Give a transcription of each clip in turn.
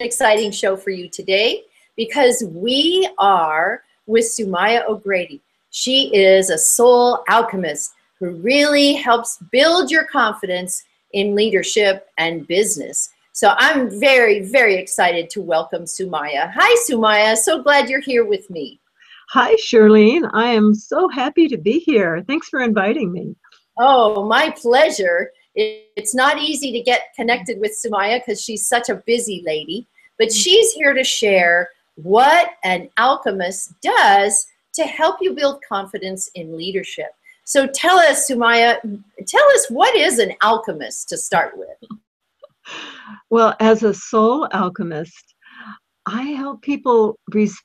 exciting show for you today because we are with Sumaya O'Grady. She is a soul alchemist who really helps build your confidence in leadership and business. So I'm very, very excited to welcome Sumaya. Hi, Sumaya. So glad you're here with me. Hi, Shirlene. I am so happy to be here. Thanks for inviting me. Oh, my pleasure. It's not easy to get connected with Sumaya because she's such a busy lady, but she's here to share what an alchemist does to help you build confidence in leadership. So tell us, Sumaya, tell us, what is an alchemist to start with? Well, as a soul alchemist, I help people,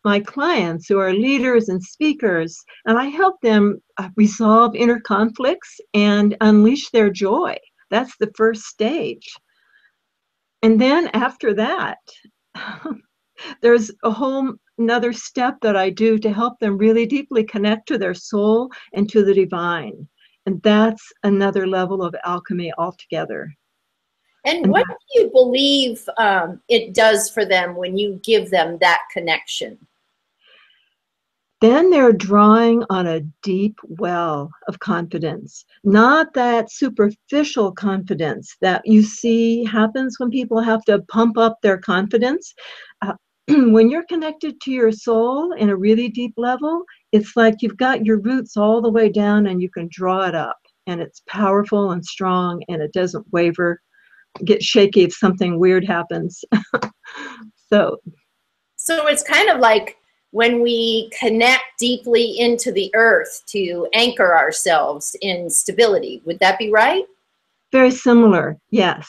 my clients who are leaders and speakers, and I help them resolve inner conflicts and unleash their joy. That's the first stage. And then after that, there's a whole another step that I do to help them really deeply connect to their soul and to the divine. And that's another level of alchemy altogether. And what do you believe it does for them when you give them that connection? Then they're drawing on a deep well of confidence, not that superficial confidence that you see happens when people have to pump up their confidence. When you're connected to your soul in a really deep level, it's like you've got your roots all the way down and you can draw it up. And it's powerful and strong and it doesn't waver, get shaky if something weird happens. So it's kind of like when we connect deeply into the earth to anchor ourselves in stability. Would that be right? Very similar, yes.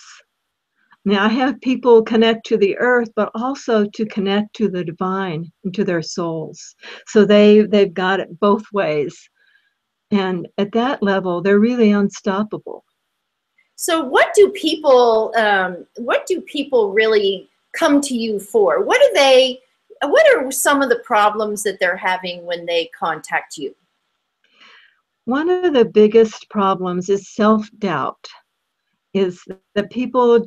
Now, I have people connect to the earth, but also to connect to the divine and to their souls. So they've got it both ways. And at that level, they're really unstoppable. So what do people really come to you for? What are some of the problems that they're having when they contact you? One of the biggest problems is self-doubt, is that people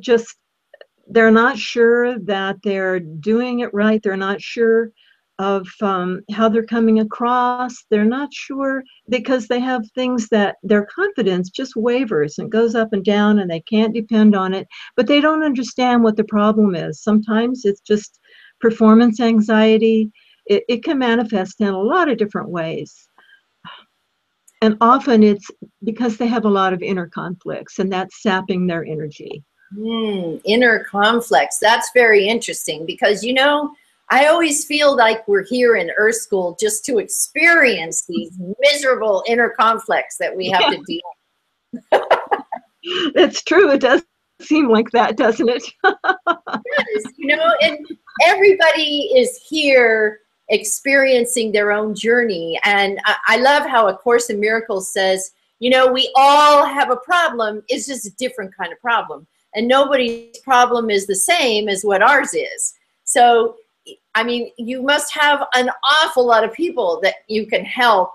they're not sure that they're doing it right. They're not sure of how they're coming across. They're not sure because they have things that their confidence just wavers and goes up and down and they can't depend on it, but they don't understand what the problem is. Sometimes it's just performance anxiety. It can manifest in a lot of different ways. And often it's because they have a lot of inner conflicts and that's sapping their energy. Inner conflicts. That's very interesting because, you know, I always feel like we're here in Earth School just to experience these miserable inner conflicts that we have to deal with. That's true. It does seem like that, doesn't it? Yes, you know, and everybody is here experiencing their own journey. And I love how A Course in Miracles says, you know, we all have a problem. It's just a different kind of problem. And nobody's problem is the same as what ours is. So, I mean, you must have an awful lot of people that you can help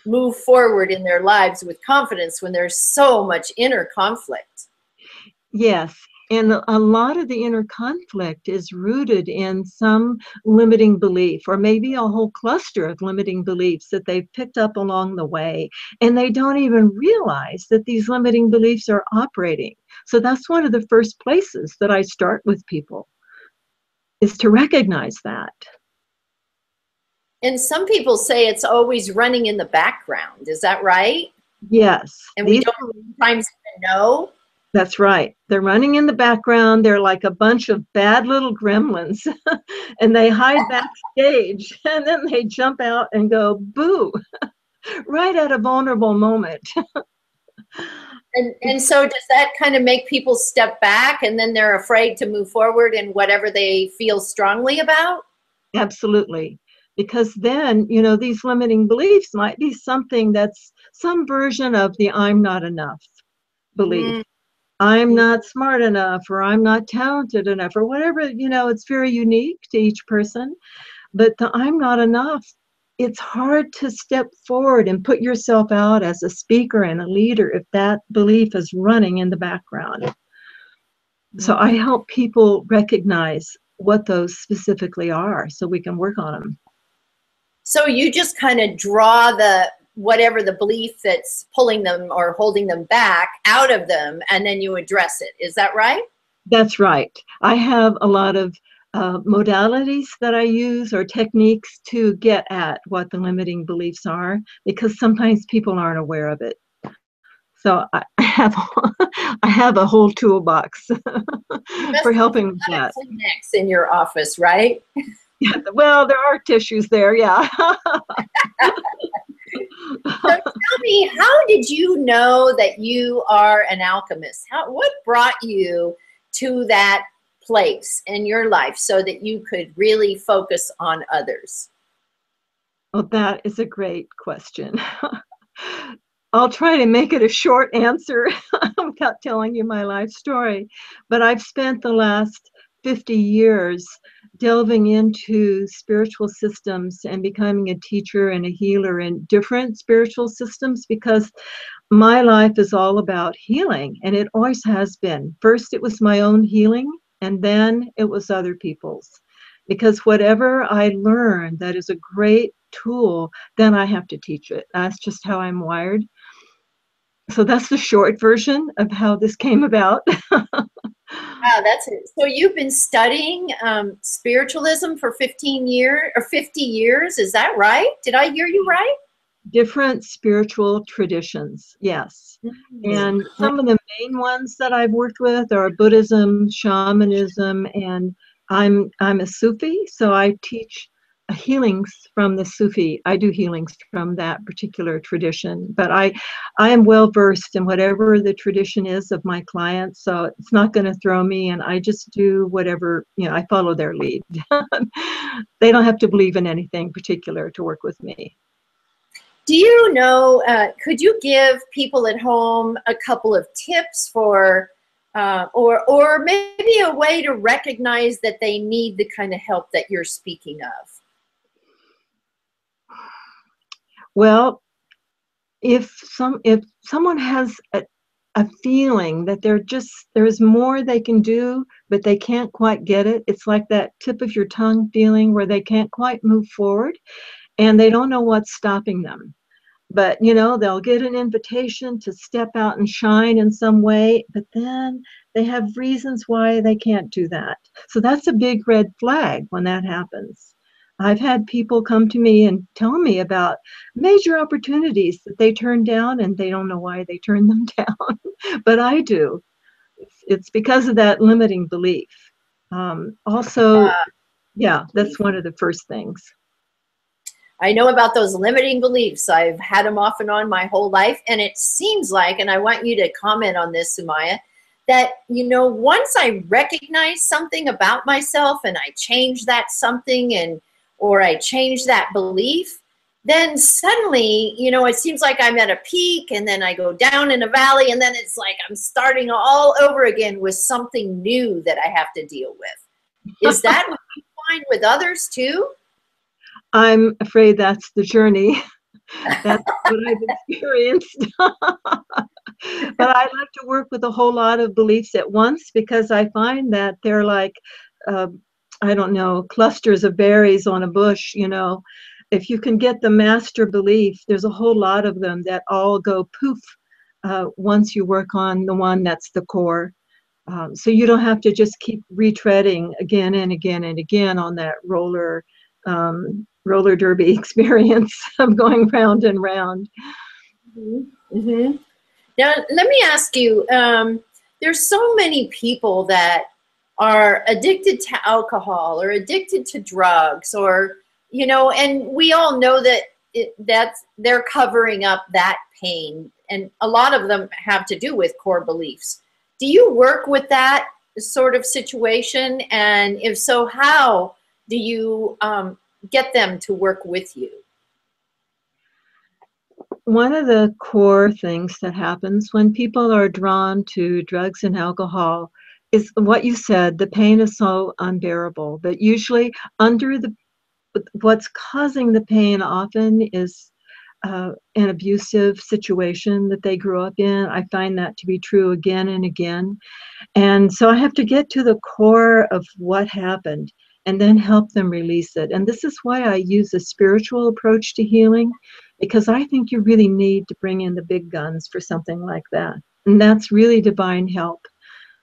move forward in their lives with confidence when there's so much inner conflict. Yes. And a lot of the inner conflict is rooted in some limiting belief, or maybe a whole cluster of limiting beliefs that they've picked up along the way. And they don't even realize that these limiting beliefs are operating. So that's one of the first places that I start with people, is to recognize that. And some people say it's always running in the background. Is that right? Yes. And we don't sometimes even know. That's right. They're running in the background. They're like a bunch of bad little gremlins and they hide backstage and then they jump out and go, boo, right at a vulnerable moment. And so does that kind of make people step back and then they're afraid to move forward in whatever they feel strongly about? Absolutely. Because then, you know, these limiting beliefs might be something that's some version of the I'm not enough belief. I'm not smart enough, or I'm not talented enough, or whatever, you know, it's very unique to each person. But the I'm not enough, it's hard to step forward and put yourself out as a speaker and a leader if that belief is running in the background. So I help people recognize what those specifically are so we can work on them. So you just kind of draw the whatever the belief that's pulling them or holding them back out of them, and then you address it. Is that right? That's right. I have a lot of modalities that I use or techniques to get at what the limiting beliefs are, because sometimes people aren't aware of it. So I have I have a whole toolbox for helping with that. Kleenex in your office, right? Yeah, well, there are tissues there, yeah. So tell me, how did you know that you are an alchemist? What brought you to that place in your life so that you could really focus on others? Well, that is a great question. I'll try to make it a short answer without telling you my life story. But I've spent the last 50 years delving into spiritual systems and becoming a teacher and a healer in different spiritual systems, because my life is all about healing, and it always has been. First, it was my own healing, and then it was other people's. Because whatever I learn that is a great tool, then I have to teach it. That's just how I'm wired. So that's the short version of how this came about. Wow, that's it. So you've been studying spiritualism for 15 years or 50 years. Is that right? Did I hear you right? Different spiritual traditions, yes. And some of the main ones that I've worked with are Buddhism, shamanism, and I'm a Sufi, so I teach healings from the Sufi. I do healings from that particular tradition, but I am well versed in whatever the tradition is of my clients, so it's not going to throw me, and I just do whatever, I follow their lead. They don't have to believe in anything particular to work with me. Do you know, could you give people at home a couple of tips for, or maybe a way to recognize that they need the kind of help that you're speaking of? Well, if someone has a feeling that there's more they can do, but they can't quite get it, it's like that tip of your tongue feeling where they can't quite move forward and they don't know what's stopping them. But, they'll get an invitation to step out and shine in some way, but then they have reasons why they can't do that. So that's a big red flag when that happens. I've had people come to me and tell me about major opportunities that they turned down, and they don't know why they turned them down, but I do. It's because of that limiting belief. Also, yeah, that's one of the first things. I know about those limiting beliefs. I've had them off and on my whole life. And it seems like, and I want you to comment on this, Sumaya, that, once I recognize something about myself and I change that something or I change that belief, then suddenly, it seems like I'm at a peak and then I go down in a valley and then it's like I'm starting all over again with something new that I have to deal with. Is that what you find with others too? I'm afraid that's the journey. That's what I've experienced. But I like to work with a whole lot of beliefs at once, because I find that they're like, I don't know, clusters of berries on a bush, If you can get the master belief, there's a whole lot of them that all go poof once you work on the one that's the core. So you don't have to just keep retreading again and again and again on that roller derby experience of going round and round. Mm-hmm. Now, let me ask you, there's so many people that are addicted to alcohol or addicted to drugs or, and we all know that they're covering up that pain. And a lot of them have to do with core beliefs. Do you work with that sort of situation? And if so, how do you get them to work with you? One of the core things that happens when people are drawn to drugs and alcohol is what you said, the pain is so unbearable. But usually what's causing the pain often is an abusive situation that they grew up in. I find that to be true again and again. And so I have to get to the core of what happened and then help them release it. And this is why I use a spiritual approach to healing, because I think you really need to bring in the big guns for something like that. And that's really divine help.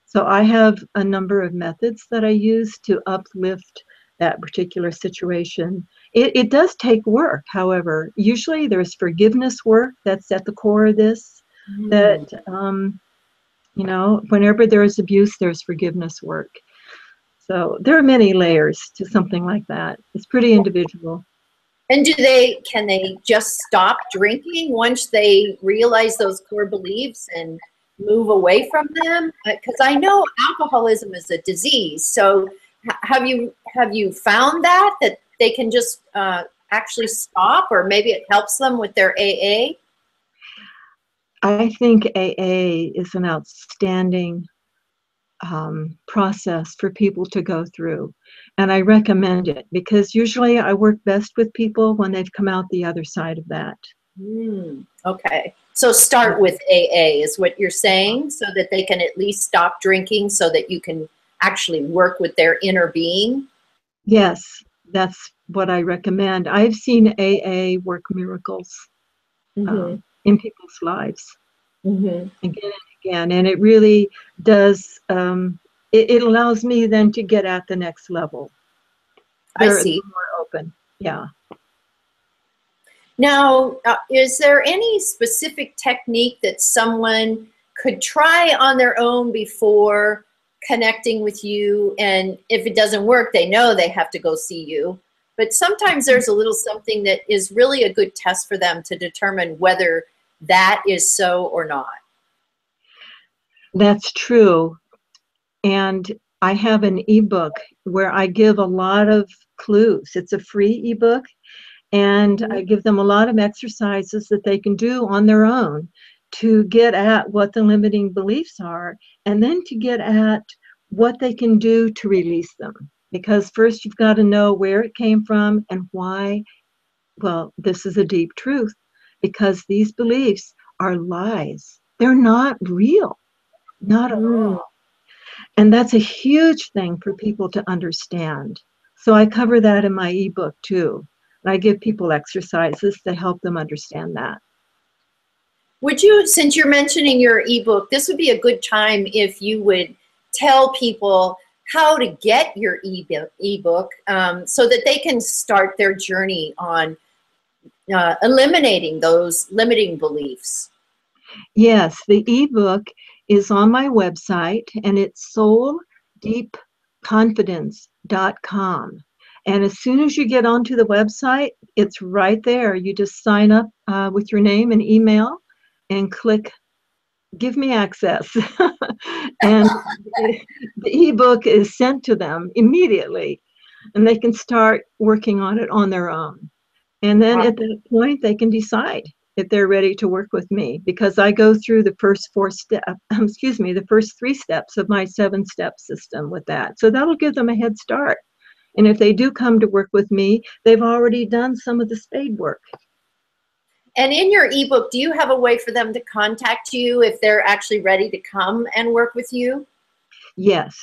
So I have a number of methods that I use to uplift that particular situation. It does take work, however. Usually there's forgiveness work that's at the core of this, that, you know, whenever there's abuse, there's forgiveness work. So there are many layers to something like that. It's pretty individual. And can they just stop drinking once they realize those core beliefs and move away from them? Because I know alcoholism is a disease. So have you found that they can just actually stop, or maybe it helps them with their AA? I think AA is an outstanding process for people to go through. And I recommend it because usually I work best with people when they've come out the other side of that. Okay. So start with AA is what you're saying, so that they can at least stop drinking, so that you can actually work with their inner being? Yes, that's what I recommend. I've seen AA work miracles in people's lives again and again. And it really does, it allows me then to get at the next level. They're more open. Yeah. Now, is there any specific technique that someone could try on their own before connecting with you? And if it doesn't work, they know they have to go see you. But sometimes there's a little something that is really a good test for them to determine whether that is so or not. That's true. And I have an ebook where I give a lot of clues. It's a free ebook. And I give them a lot of exercises that they can do on their own to get at what the limiting beliefs are, and then to get at what they can do to release them. Because first you've got to know where it came from and why. Well, this is a deep truth, because these beliefs are lies. They're not real, not at all. And that's a huge thing for people to understand. So I cover that in my ebook too. I give people exercises to help them understand that. Would you, since you're mentioning your ebook, this would be a good time if you would tell people how to get your ebook so that they can start their journey on eliminating those limiting beliefs. Yes, the ebook is on my website, and it's souldeepconfidence.com. And as soon as you get onto the website, it's right there. You just sign up with your name and email and click Give Me Access. And the ebook is sent to them immediately, and they can start working on it on their own. And then at that point, they can decide if they're ready to work with me, because I go through the first the first 3 steps of my 7-step system with that. So that'll give them a head start. And if they do come to work with me, they've already done some of the spade work. And in your ebook, do you have a way for them to contact you if they're actually ready to come and work with you? Yes.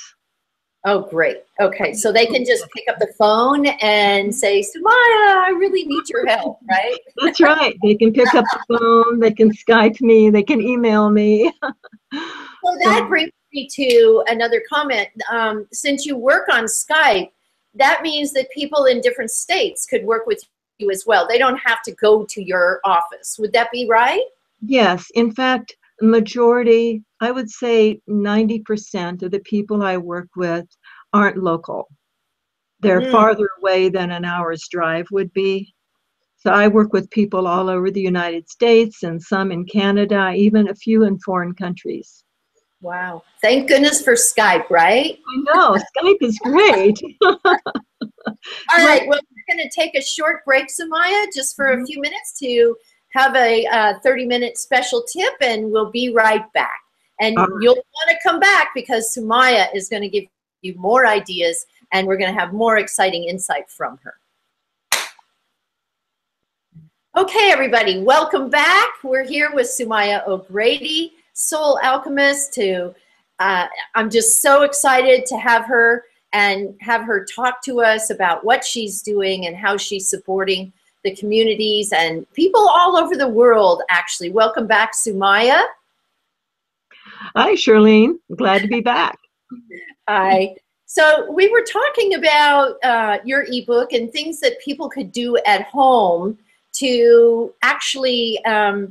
Oh, great. Okay, so they can just pick up the phone and say, Sumaya, I really need your help, right? That's right. They can pick up the phone, they can Skype me, they can email me. So that brings me to another comment. Since you work on Skype, that means that people in different states could work with you as well. They don't have to go to your office. Would that be right? Yes. In fact, majority, I would say 90% of the people I work with aren't local. They're farther away than an hour's drive would be. So I work with people all over the United States and some in Canada, even a few in foreign countries. Wow. Thank goodness for Skype, right? I know. Skype is great. All right. Well, we're going to take a short break, Sumaya, just for a few minutes to have a 30-minute special tip, and we'll be right back. And you'll want to come back because Sumaya is going to give you more ideas, and we're going to have more exciting insight from her. Okay, everybody, welcome back. We're here with Sumaya O'Grady, Soul Alchemist. I'm just so excited to have her and have her talk to us about what she's doing and how she's supporting the communities and people all over the world, actually. Welcome back, Sumaya. Hi, Shirlene. Glad to be back. Hi. So we were talking about your ebook and things that people could do at home to actually try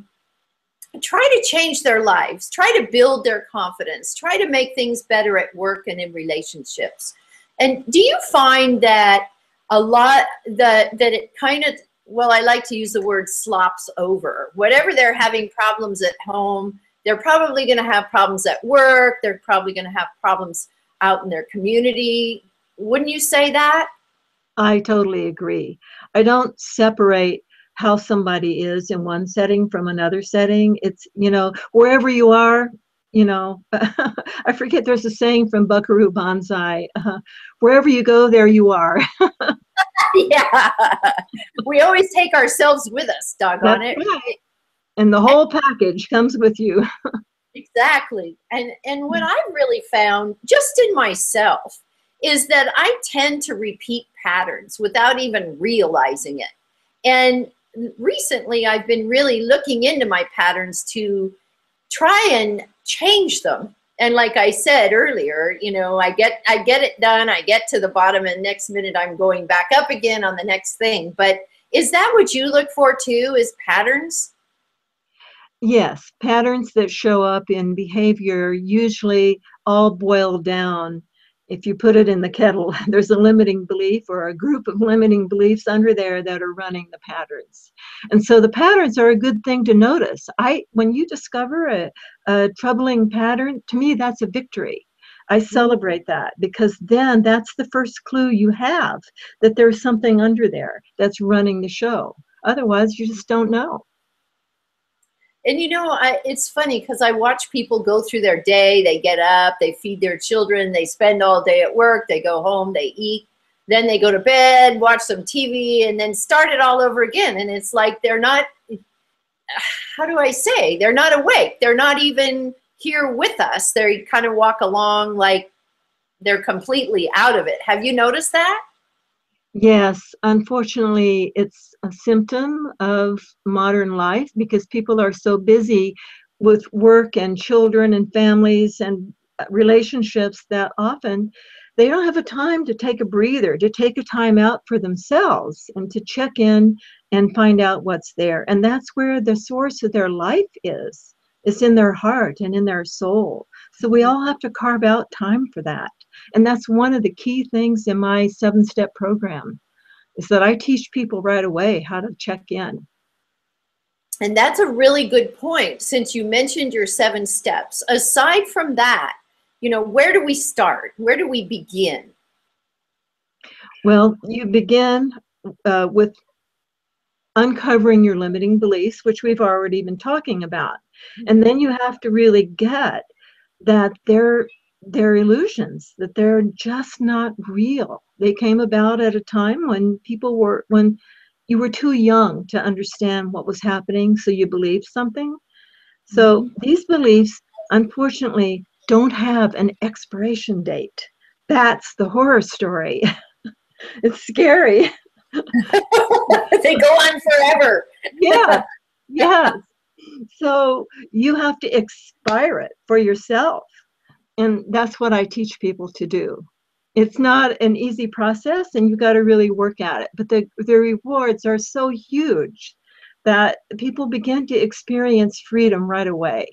to change their lives, try to build their confidence, try to make things better at work and in relationships. And do you find that a lot that it kind of, well, I like to use the word slops over. Whatever they're having problems at home, they're probably going to have problems at work. They're probably going to have problems out in their community. Wouldn't you say that? I totally agree. I don't separate how somebody is in one setting from another setting. It's, wherever you are, I forget, there's a saying from Buckaroo Banzai, wherever you go, there you are. Yeah. We always take ourselves with us, doggone it. Right. And the whole package comes with you. Exactly. And what I've really found just in myself is that I tend to repeat patterns without even realizing it. And recently I've been really looking into my patterns to try and change them. And like I said earlier, I get it done, I get to the bottom, and next minute I'm going back up again on the next thing. But is that what you look for too, is patterns? Yes, patterns that show up in behavior usually all boil down. If you put it in the kettle, there's a limiting belief or a group of limiting beliefs under there that are running the patterns. And so the patterns are a good thing to notice. When you discover a troubling pattern, to me, that's a victory. I celebrate that, because then that's the first clue you have that there's something under there that's running the show. Otherwise, you just don't know. And it's funny because I watch people go through their day. They get up, they feed their children, they spend all day at work, they go home, they eat, then they go to bed, watch some TV, and then start it all over again. And it's like they're not, how do I say, they're not awake. They're not even here with us. They kind of walk along like they're completely out of it. Have you noticed that? Yes, unfortunately, it's a symptom of modern life because people are so busy with work and children and families and relationships that often they don't have a time to take a breather, to take a time out for themselves and to check in and find out what's there. And that's where the source of their life is. It's in their heart and in their soul. So we all have to carve out time for that. And that's one of the key things in my 7-step program, is that I teach people right away how to check in. And that's a really good point, since you mentioned your 7 steps. Aside from that, where do we start? Where do we begin? Well, you begin with uncovering your limiting beliefs, which we've already been talking about. And then you have to really get that they're illusions, that they're just not real. They came about at a time when when you were too young to understand what was happening, so you believed something. So these beliefs, unfortunately, don't have an expiration date. That's the horror story. It's scary. They go on forever. Yeah, yes. So you have to expire it for yourself. And that's what I teach people to do. It's not an easy process, and you got to really work at it. But the rewards are so huge that people begin to experience freedom right away.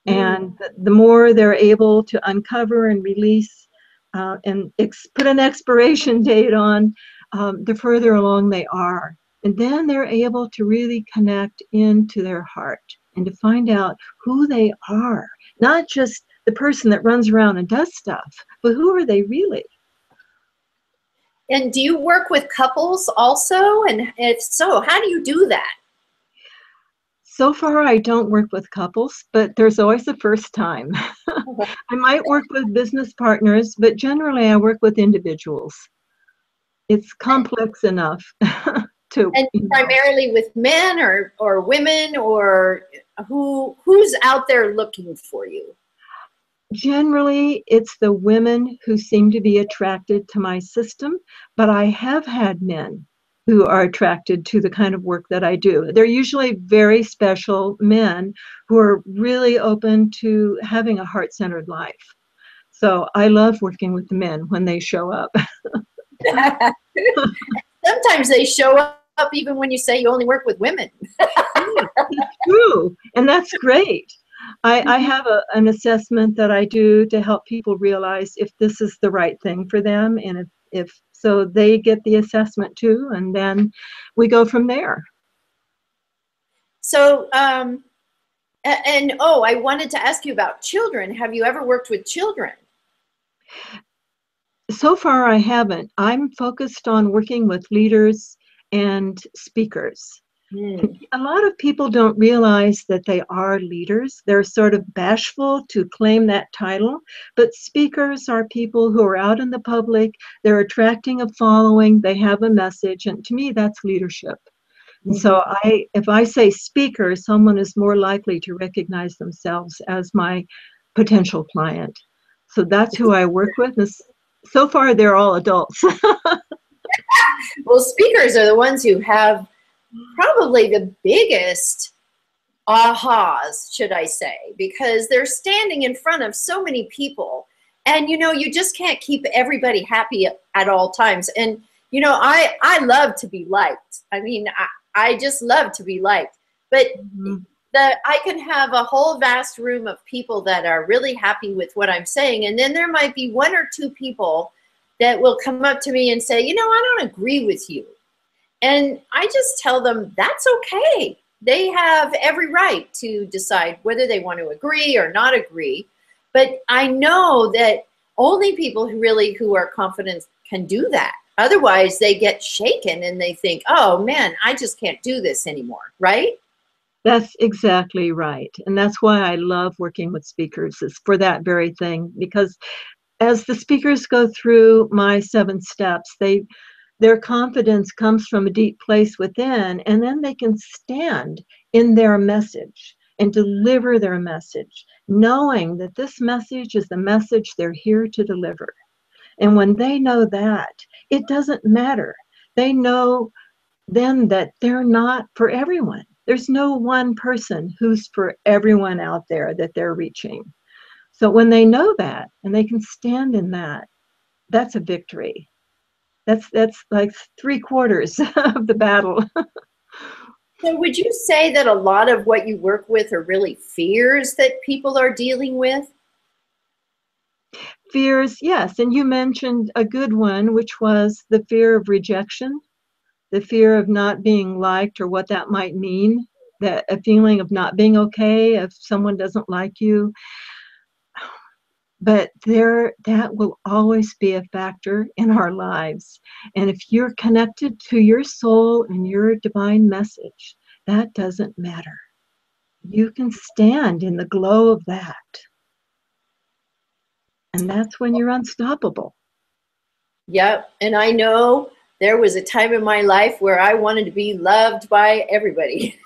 And the more they're able to uncover and release and put an expiration date on, the further along they are. And then they're able to really connect into their heart and to find out who they are, not just the person that runs around and does stuff, but who are they really? And do you work with couples also? And if so, how do you do that? So far, I don't work with couples, but there's always a first time. I might work with business partners, but generally I work with individuals. It's complex enough to, And primarily with men or women, or who's out there looking for you? Generally, it's the women who seem to be attracted to my system, but I have had men who are attracted to the kind of work that I do. They're usually very special men who are really open to having a heart-centered life. So I love working with the men when they show up. Sometimes they show up even when you say you only work with women. It's true, and that's great. I have an assessment that I do to help people realize if this is the right thing for them, and if so, they get the assessment too, and then we go from there. So, and oh, I wanted to ask you about children. Have you ever worked with children? So far, I haven't. I'm focused on working with leaders and speakers. A lot of people don't realize that they are leaders. They're sort of bashful to claim that title, but speakers are people who are out in the public. They're attracting a following. They have a message, and to me, that's leadership. And so if I say speaker, someone is more likely to recognize themselves as my potential client. So that's who I work with. And so far, they're all adults. Well, speakers are the ones who have probably the biggest ahas, should I say, because they're standing in front of so many people, and you just can't keep everybody happy at all times. And I love to be liked. I mean, I just love to be liked, but I can have a whole vast room of people that are really happy with what I'm saying, and then there might be one or two people that will come up to me and say, I don't agree with you. And I just tell them that's okay. They have every right to decide whether they want to agree or not agree. But I know that only people who are confident can do that. Otherwise, they get shaken and they think, oh, man, I just can't do this anymore, right? That's exactly right. And that's why I love working with speakers, is for that very thing. Because as the speakers go through my 7 steps, their confidence comes from a deep place within, and then they can stand in their message and deliver their message, knowing that this message is the message they're here to deliver. And when they know that, it doesn't matter. They know then that they're not for everyone. There's no one person who's for everyone out there that they're reaching. So when they know that and they can stand in that, that's a victory. That's like 3/4 of the battle. So would you say that a lot of what you work with are really fears that people are dealing with? Fears, yes. And you mentioned a good one, which was the fear of rejection, the fear of not being liked, or what that might mean, that a feeling of not being okay if someone doesn't like you. But that will always be a factor in our lives. And if you're connected to your soul and your divine message, that doesn't matter. You can stand in the glow of that. And that's when you're unstoppable. Yep. And I know there was a time in my life where I wanted to be loved by everybody.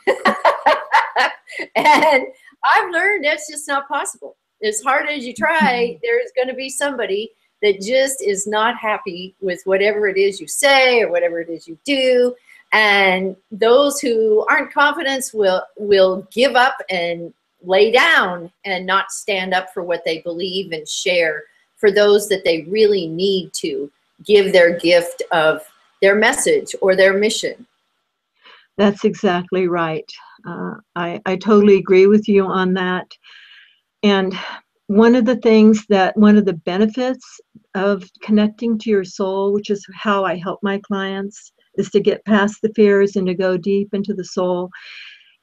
And I've learned that's just not possible. As hard as you try, there's going to be somebody that just is not happy with whatever it is you say or whatever it is you do. And those who aren't confident will give up and lay down and not stand up for what they believe and share for those that they really need to give their gift of their message or their mission. That's exactly right. I totally agree with you on that. And one of the benefits of connecting to your soul, which is how I help my clients, is to get past the fears and to go deep into the soul,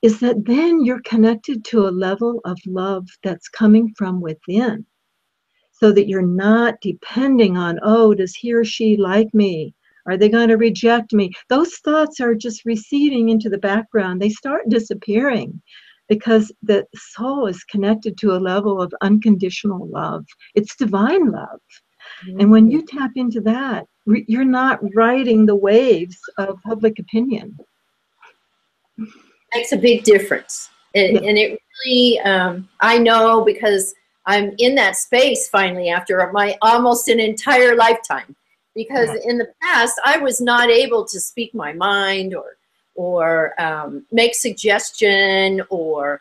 is that then you're connected to a level of love that's coming from within, so that you're not depending on, oh, does he or she like me? Are they going to reject me? Those thoughts are just receding into the background. They start disappearing because the soul is connected to a level of unconditional love. It's divine love. And when you tap into that, you're not riding the waves of public opinion. Makes a big difference. Yeah. And it really, I know because I'm in that space finally after my almost an entire lifetime. Because Yeah. in the past, I was not able to speak my mind or make suggestion or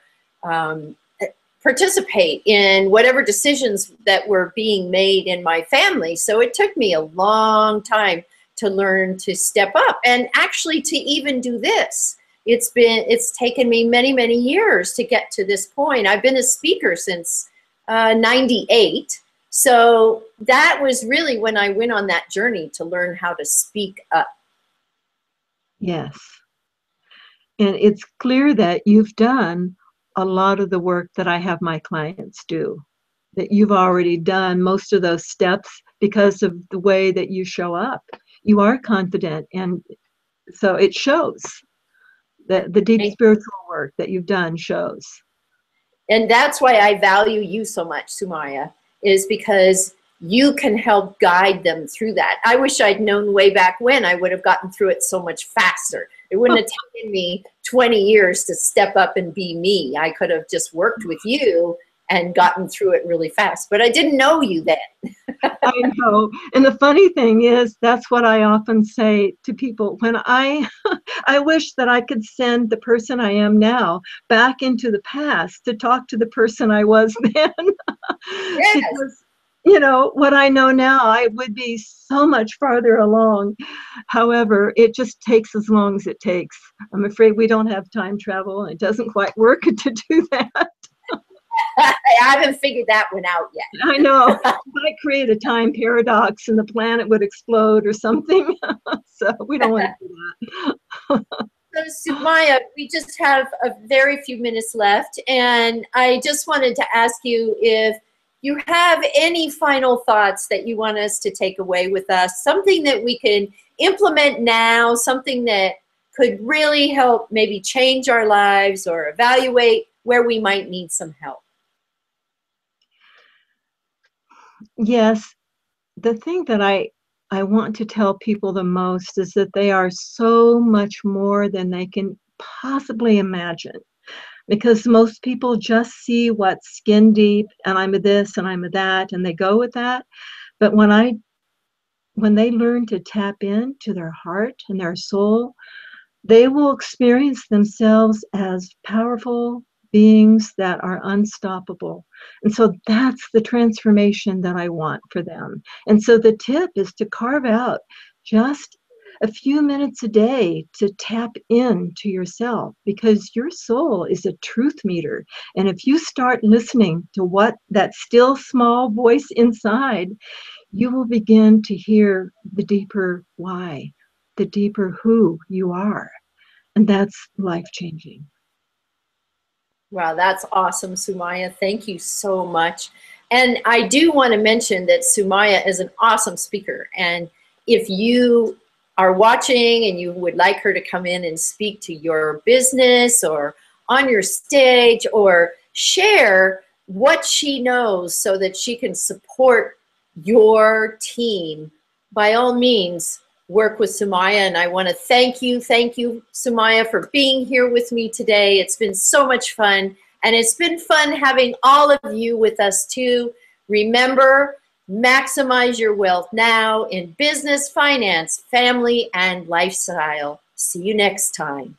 participate in whatever decisions that were being made in my family. So it took me a long time to learn to step up and actually to even do this. It's taken me many, many years to get to this point. I've been a speaker since 98. So that was really when I went on that journey to learn how to speak up. Yes. And it's clear that you've done a lot of the work that I have my clients do, that you've already done most of those steps because of the way that you show up. You are confident, and so it shows. The deep spiritual work that you've done shows. And that's why I value you so much, Sumaya, is because you can help guide them through that. I wish I'd known way back when. I would have gotten through it so much faster. It wouldn't have taken me 20 years to step up and be me. I could have just worked with you and gotten through it really fast. But I didn't know you then. I know. And the funny thing is, that's what I often say to people. When I wish that I could send the person I am now back into the past to talk to the person I was then. Yes. Because, what I know now, I would be so much farther along. However, it just takes as long as it takes. I'm afraid we don't have time travel, and it doesn't quite work to do that. I haven't figured that one out yet. I know. I might create a time paradox and the planet would explode or something. So we don't want to do that. So, Sumaya, we just have a very few minutes left, and I just wanted to ask you if you have any final thoughts that you want us to take away with us, something that we can implement now, something that could really help maybe change our lives or evaluate where we might need some help. Yes, the thing that I want to tell people the most is that they are so much more than they can possibly imagine. Because most people just see what's skin deep, and I'm a this and I'm a that, and they go with that. But when they learn to tap into their heart and their soul, they will experience themselves as powerful beings that are unstoppable. And so that's the transformation that I want for them. And so the tip is to carve out just a few minutes a day to tap into yourself, because your soul is a truth meter. And if you start listening to what that still small voice inside, you will begin to hear the deeper why, the deeper who you are. And that's life-changing. Wow, that's awesome, Sumaya. Thank you so much. And I do want to mention that Sumaya is an awesome speaker. And if you are watching and you would like her to come in and speak to your business or on your stage or share what she knows so that she can support your team, by all means, work with Sumaya. And I want to thank you, Sumaya, for being here with me today. It's been so much fun. And it's been fun having all of you with us too. Remember, maximize your wealth now in business, finance, family, and lifestyle. See you next time.